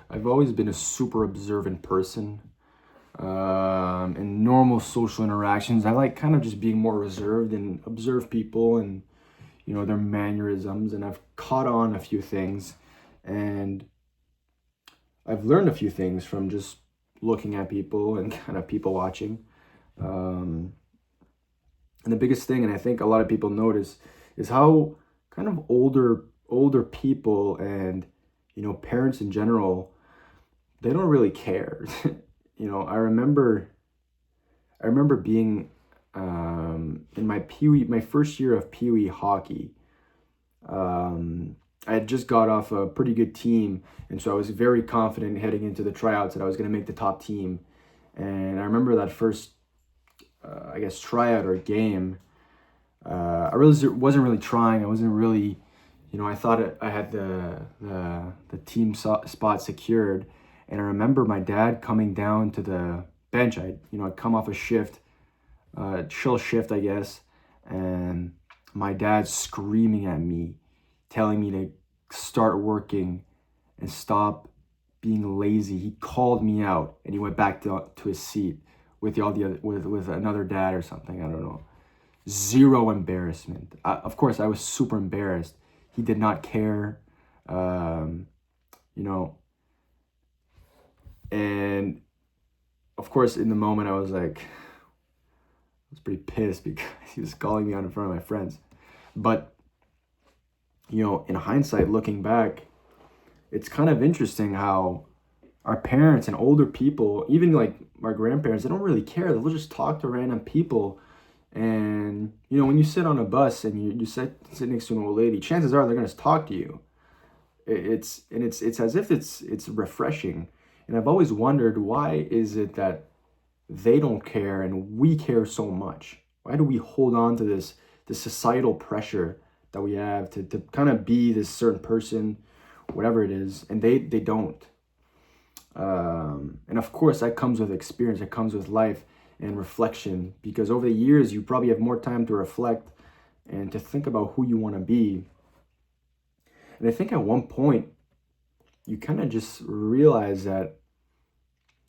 I've always been a super observant person. In normal social interactions, I like kind of just being more reserved and observe people and, their mannerisms. And I've caught on a few things, and I've learned a few things from just looking at people and kind of people watching. Um, and the biggest thing, and I think a lot of people notice, is how kind of older people and, parents in general, they don't really care. I remember being in my first year of Pee Wee hockey. I had just got off a pretty good team, and so I was very confident heading into the tryouts that I was going to make the top team. And I remember that first, I guess, tryout or game. I really wasn't really trying. I wasn't really, I thought I had the team spot secured. And I remember my dad coming down to the bench. I'd come off a shift, chill shift, I guess, and my dad screaming at me, telling me to start working and stop being lazy. He called me out, and he went back to his seat with all the other, with another dad or something. I don't know. Zero embarrassment. Of course, I was super embarrassed. He did not care. You know, and of course, in the moment, I was pretty pissed because he was calling me out in front of my friends. But, in hindsight, looking back, it's kind of interesting how our parents and older people, even like our grandparents, they don't really care. They'll just talk to random people. And, when you sit on a bus and you sit next to an old lady, chances are they're going to talk to you. It's as if it's refreshing. And I've always wondered, why is it that they don't care and we care so much? Why do we hold on to this societal pressure that we have to kind of be this certain person, whatever it is, and they don't? And of course, that comes with experience. It comes with life and reflection, because over the years, you probably have more time to reflect and to think about who you want to be. And I think at one point, you kind of just realize that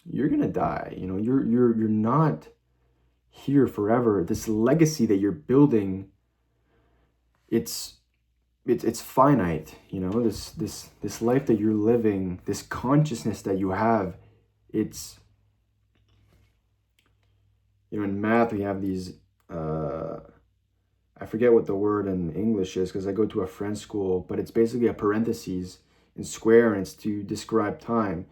you're gonna die. You're not here forever. This legacy that you're building, it's finite. This life that you're living, this consciousness that you have, it's in math we have these. I forget what the word in English is because I go to a French school, but it's basically a parentheses in square, and it's to describe time.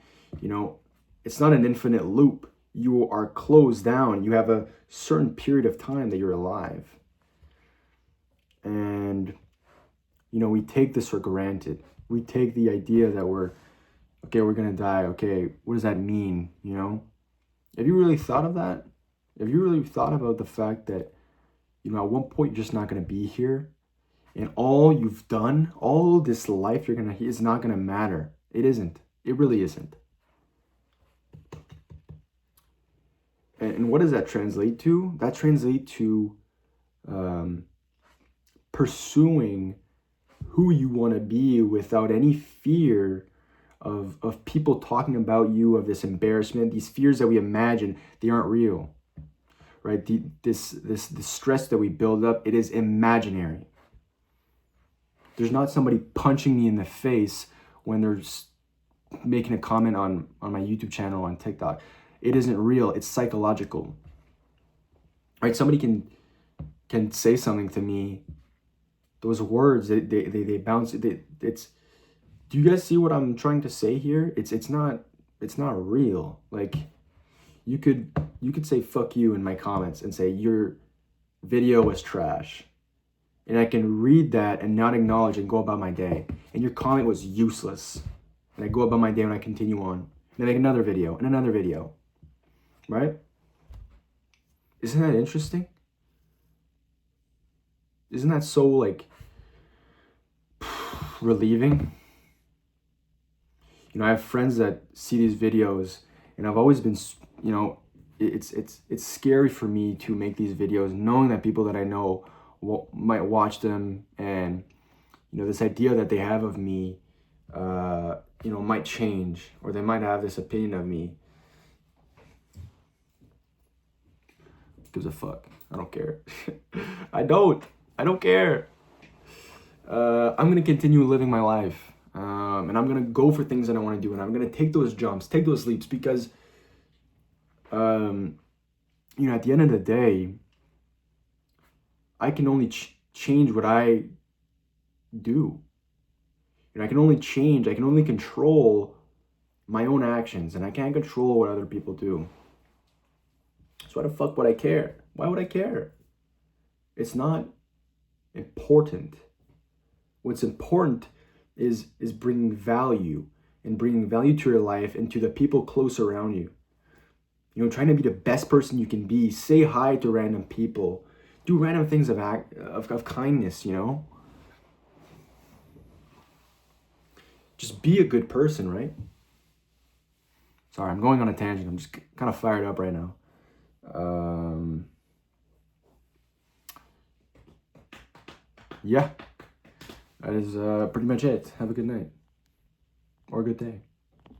It's not an infinite loop. You are closed down. You have a certain period of time that you're alive. And, we take this for granted. We take the idea that we're going to die. Okay, what does that mean? Have you really thought of that? Have you really thought about the fact that, at one point you're just not going to be here? And all you've done, all this life is not going to matter. It isn't. It really isn't. And what does that translate to? That translates to pursuing who you want to be without any fear of people talking about you, of this embarrassment, these fears that we imagine, they aren't real, right? This stress that we build up, it is imaginary. There's not somebody punching me in the face when they're making a comment on my YouTube channel, on TikTok. It isn't real. It's psychological, right? Somebody can say something to me. Those words, they bounce. It's. Do you guys see what I'm trying to say here? It's not real. Like, you could say fuck you in my comments and say your video was trash, and I can read that and not acknowledge and go about my day. And your comment was useless, and I go about my day and I continue on. And I make another video and another video. Right? Isn't that interesting? Isn't that so relieving? I have friends that see these videos, and I've always been, it's scary for me to make these videos, knowing that people that I know might watch them, and this idea that they have of me, might change, or they might have this opinion of me. Who gives a fuck? I don't care. I don't care. I'm gonna continue living my life, and I'm gonna go for things that I want to do, and I'm gonna take those jumps, take those leaps, because at the end of the day, I can only change what I do. I can only change, I can only control my own actions, and I can't control what other people do. So why the fuck would I care? Why would I care? It's not important. What's important is bringing value, and bringing value to your life and to the people close around you. Trying to be the best person you can be. Say hi to random people. Do random things of kindness, Just be a good person, right? Sorry, I'm going on a tangent. I'm just kind of fired up right now. Yeah, that is pretty much it. Have a good night or a good day.